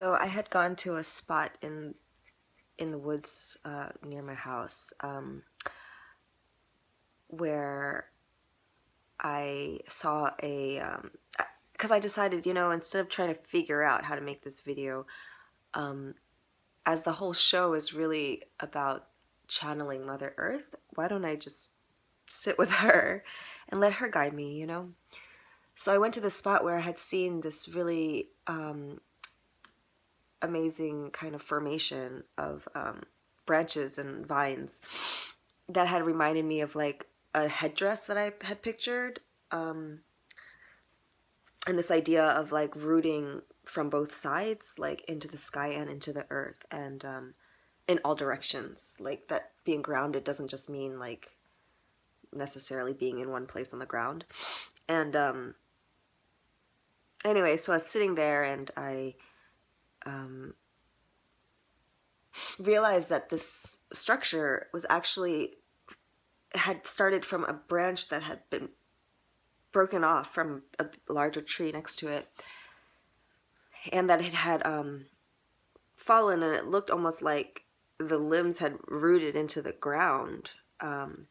So I had gone to a spot in the woods near my house where I saw because I decided, instead of trying to figure out how to make this video, um, as the whole show is really about channeling Mother Earth, why don't I just sit with her and let her guide me? So I went to the spot where I had seen this really amazing kind of formation of branches and vines that had reminded me of like a headdress that I had pictured, um, and this idea of like rooting from both sides, like into the sky and into the earth, and in all directions. Like that being grounded doesn't just mean like necessarily being in one place on the ground. And anyway, so I was sitting there and I um, realized that this structure was actually had started from a branch that had been broken off from a larger tree next to it, and that it had fallen, and it looked almost like the limbs had rooted into the ground. And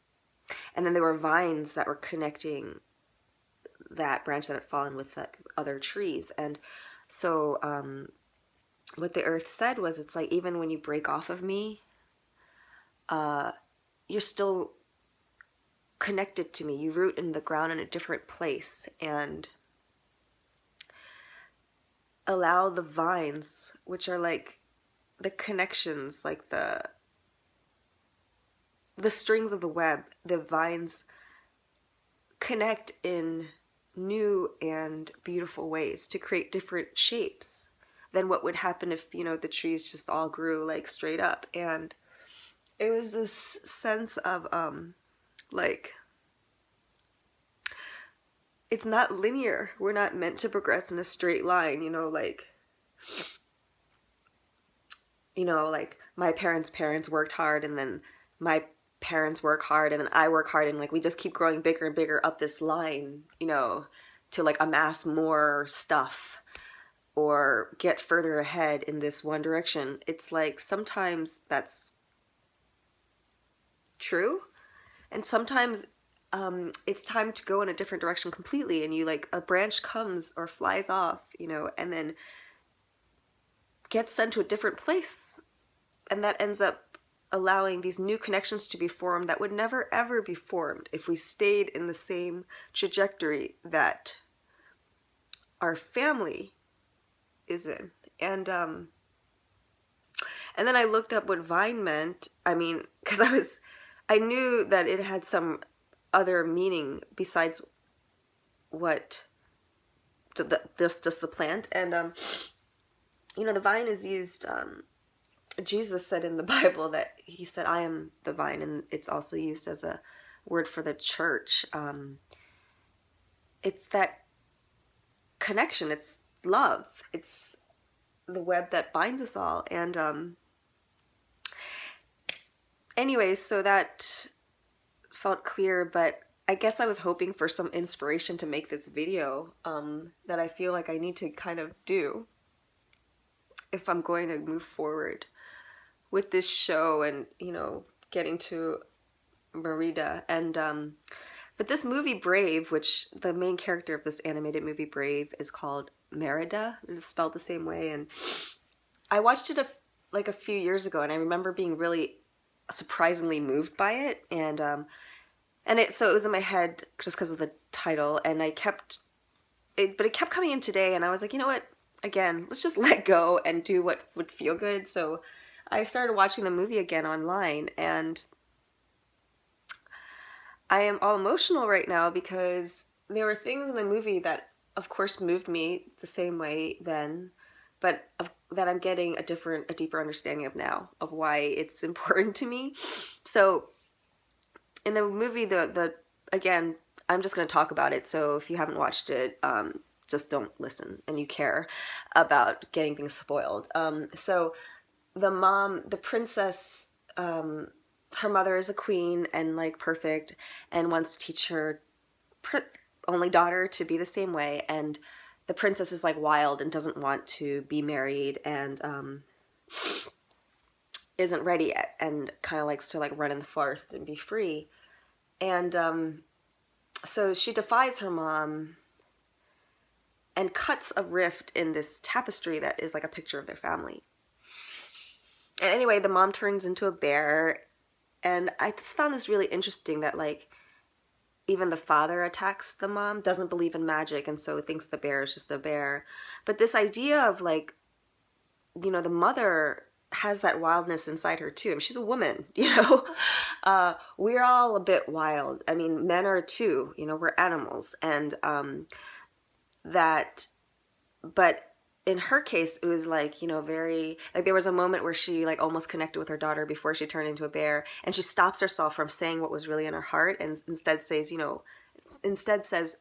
then there were vines that were connecting that branch that had fallen with the other trees. And so what the earth said was, it's like, even when you break off of me, you're still connected to me. You root in the ground in a different place, and allow the vines, which are like the connections, like the strings of the web, the vines connect in new and beautiful ways to create different shapes than what would happen if, the trees just all grew like straight up. And it was this sense of like, it's not linear. We're not meant to progress in a straight line, like my parents worked hard, and then my parents work hard, and then I work hard, and like we just keep growing bigger and bigger up this line, to like amass more stuff or get further ahead in this one direction. It's like sometimes that's true, and sometimes it's time to go in a different direction completely, and you like a branch comes or flies off, and then gets sent to a different place, and that ends up allowing these new connections to be formed that would never ever be formed if we stayed in the same trajectory that our family is in. And then I looked up what vine meant. I mean, because I knew that it had some other meaning besides what just the plant. And the vine is used. Jesus said in the Bible that he said, "I am the vine," and it's also used as a word for the church. It's that connection. It's love. It's the web that binds us all. And anyway, so that felt clear, but I guess I was hoping for some inspiration to make this video that I feel like I need to kind of do if I'm going to move forward with this show and, getting to Merida. And but this movie Brave, which the main character of this animated movie Brave is called Merida, it's spelled the same way, and I watched it like a few years ago, and I remember being really surprisingly moved by it, and it was in my head just because of the title, and but it kept coming in today, and I was like, you know what? Again, let's just let go and do what would feel good. So I started watching the movie again online, and I am all emotional right now because there were things in the movie that, of course, moved me the same way then, but that I'm getting a deeper understanding of now, of why it's important to me. So in the movie, again, I'm just going to talk about it. So if you haven't watched it, just don't listen, and you care about getting things spoiled. So the princess, her mother is a queen and like perfect, and wants to teach her only daughter to be the same way. And the princess is like wild and doesn't want to be married, and isn't ready yet, and kind of likes to like run in the forest and be free. And so she defies her mom and cuts a rift in this tapestry that is like a picture of their family. And anyway, the mom turns into a bear, and I just found this really interesting that like even the father attacks the mom, doesn't believe in magic, and so thinks the bear is just a bear. But this idea of like, you know, the mother has that wildness inside her too. I mean, she's a woman, you know. We're all a bit wild. I mean, men are too, you know, we're animals. And that, but in her case, it was like, you know, very, like there was a moment where she like almost connected with her daughter before she turned into a bear, and she stops herself from saying what was really in her heart, and instead says, you know,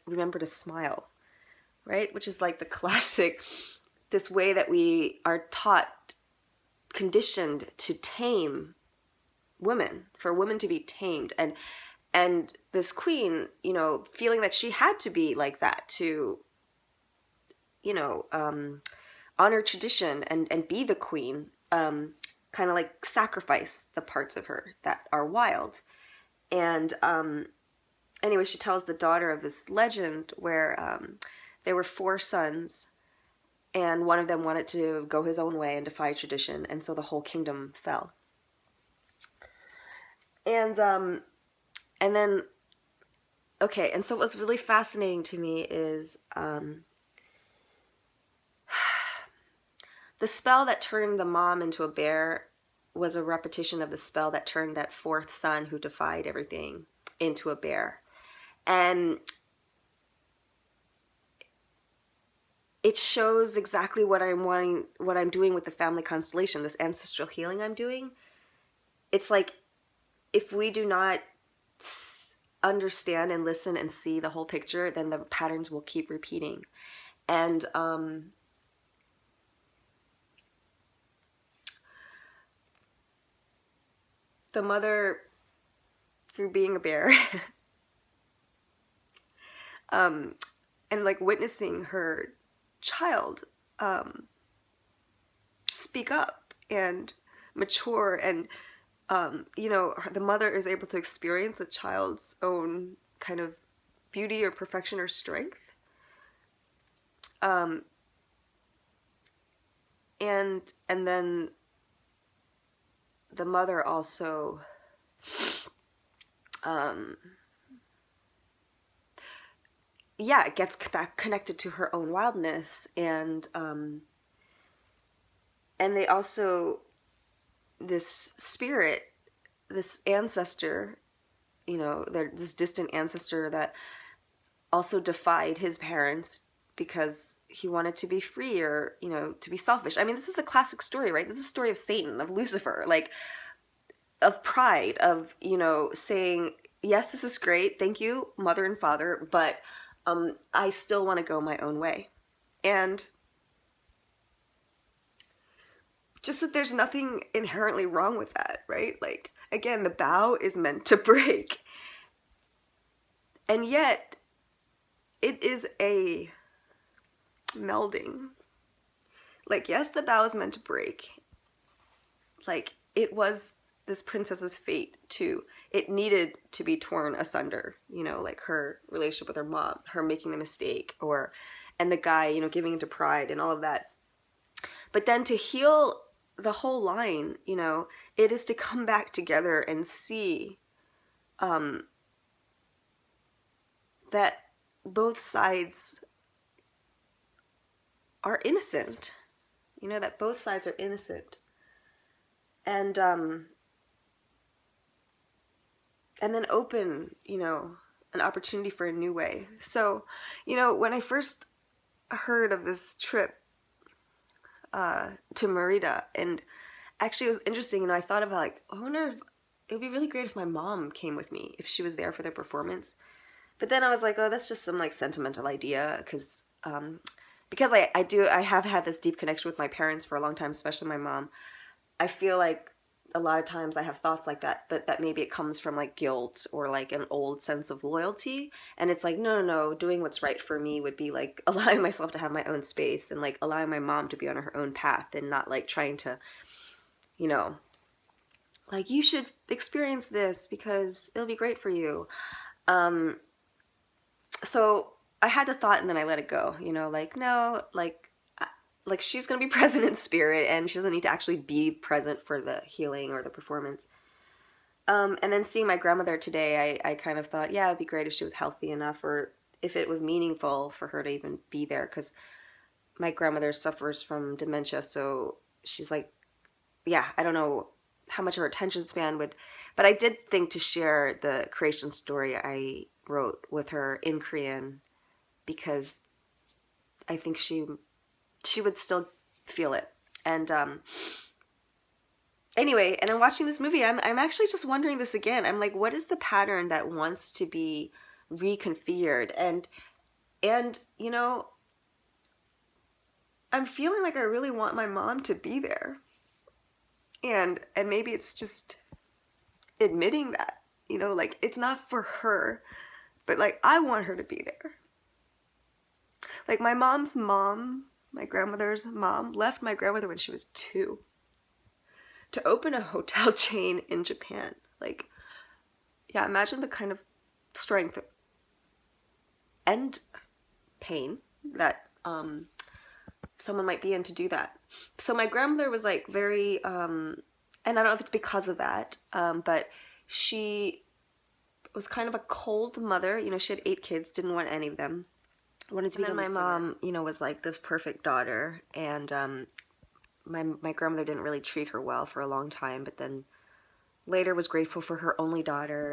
remember to smile, right? Which is like the classic, this way that we are taught, conditioned to tame women, for women to be tamed. And this queen, you know, feeling that she had to be like that to, you know, honor tradition and be the queen, kind of like sacrifice the parts of her that are wild. And anyway, she tells the daughter of this legend where there were 4 sons, and one of them wanted to go his own way and defy tradition, and so the whole kingdom fell. And then, okay, and so what's really fascinating to me is the spell that turned the mom into a bear was a repetition of the spell that turned that 4th son who defied everything into a bear. And it shows exactly what I'm doing with the family constellation, this ancestral healing I'm doing. It's like, if we do not understand and listen and see the whole picture, then the patterns will keep repeating. And the mother, through being a bear, and like witnessing her child speak up and mature, and you know, the mother is able to experience the child's own kind of beauty or perfection or strength, and then the mother also gets back connected to her own wildness, and they also, this spirit, this ancestor, you know, this distant ancestor that also defied his parents because he wanted to be free, or, you know, to be selfish. I mean, this is the classic story, right? This is a story of Satan, of Lucifer, like, of pride, of, you know, saying, yes, this is great, thank you, mother and father, but I still want to go my own way. And just that there's nothing inherently wrong with that, right? Like, again, the bow is meant to break. And yet, it is a melding. Like, yes, the bow is meant to break. Like, it was this princess's fate too. It needed to be torn asunder, you know, like her relationship with her mom, her making the mistake, and the guy, you know, giving into pride and all of that. But then to heal the whole line, you know, it is to come back together and see that both sides are innocent, you know, that both sides are innocent. And then open, you know, an opportunity for a new way. So, you know, when I first heard of this trip to Merida, and actually it was interesting, you know, I thought about like, I wonder if it would be really great if my mom came with me, if she was there for the performance. But then I was like, oh, that's just some like sentimental idea, because I have had this deep connection with my parents for a long time, especially my mom. I feel like a lot of times I have thoughts like that, but that maybe it comes from like guilt or like an old sense of loyalty. And it's like, no, no, no, doing what's right for me would be like allowing myself to have my own space and like allowing my mom to be on her own path and not like trying to, you know, like you should experience this because it'll be great for you. Um, so I had the thought and then I let it go, you know, like, no, like she's going to be present in spirit and she doesn't need to actually be present for the healing or the performance. And then seeing my grandmother today, I kind of thought, yeah, it'd be great if she was healthy enough or if it was meaningful for her to even be there. Because my grandmother suffers from dementia. So she's like, yeah, I don't know how much of her attention span would, but I did think to share the creation story I wrote with her in Korean because I think she would still feel it. And anyway, and I'm watching this movie. I'm actually just wondering this again. I'm like, what is the pattern that wants to be reconfigured? And you know, I'm feeling like I really want my mom to be there. And maybe it's just admitting that, you know, like it's not for her, but like I want her to be there. Like my mom's mom, my grandmother's mom, left my grandmother when she was 2 to open a hotel chain in Japan. Like, yeah, imagine the kind of strength and pain that someone might be in to do that. So my grandmother was like very, and I don't know if it's because of that, but she was kind of a cold mother. You know, she had 8 kids, didn't want any of them. Wanted to become a singer. My mom, you know, was like this perfect daughter, and my grandmother didn't really treat her well for a long time, but then later was grateful for her only daughter,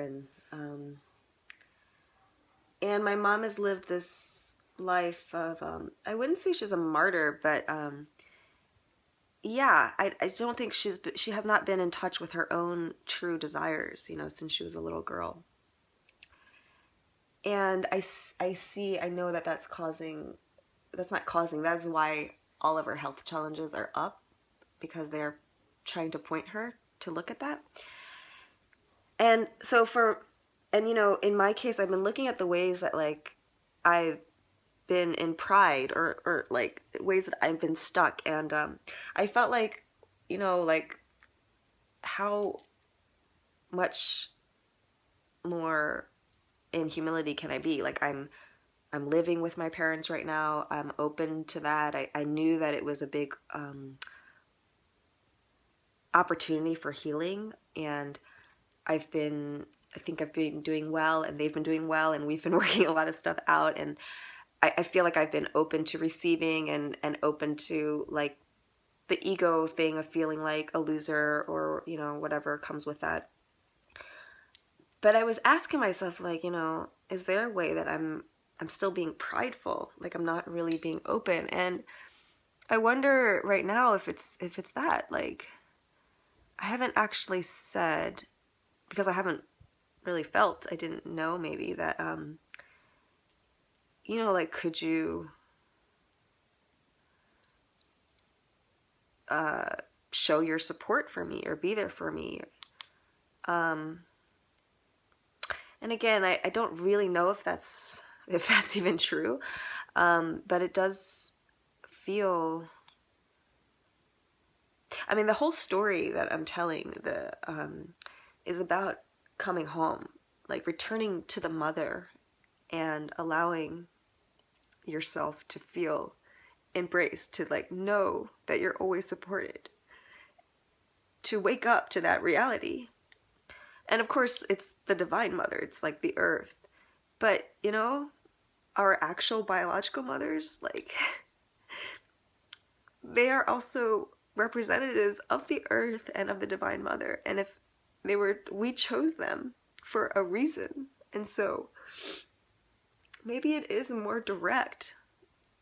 and my mom has lived this life of I wouldn't say she's a martyr, but yeah, I don't think she has not been in touch with her own true desires, you know, since she was a little girl. And I know that that's not causing, that's why all of her health challenges are up, because they're trying to point her to look at that. And so and you know, in my case, I've been looking at the ways that like I've been in pride or like ways that I've been stuck. And I felt like, you know, like how much more in humility can I be? Like I'm living with my parents right now. I'm open to that. I knew that it was a big opportunity for healing, and I think I've been doing well, and they've been doing well, and we've been working a lot of stuff out, and I feel like I've been open to receiving and open to like the ego thing of feeling like a loser or, you know, whatever comes with that. But I was asking myself, like, you know, is there a way that I'm still being prideful? Like I'm not really being open. And I wonder right now if it's that, like, I haven't actually said, because I haven't really felt, I didn't know maybe that, you know, like, could you show your support for me or be there for me? And again, I don't really know if that's even true, but it does feel. I mean, the whole story that I'm telling is about coming home, like returning to the mother, and allowing yourself to feel embraced, to like know that you're always supported, to wake up to that reality. And of course, it's the Divine Mother, it's like the earth. But, you know, our actual biological mothers, like, they are also representatives of the earth and of the Divine Mother. And if we chose them for a reason. And so maybe it is more direct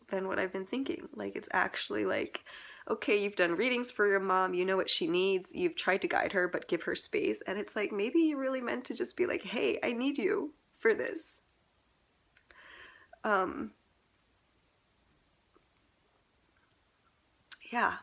than what I've been thinking. Like, it's actually like, okay, you've done readings for your mom, you know what she needs, you've tried to guide her, but give her space. And it's like, maybe you really meant to just be like, hey, I need you for this. Yeah.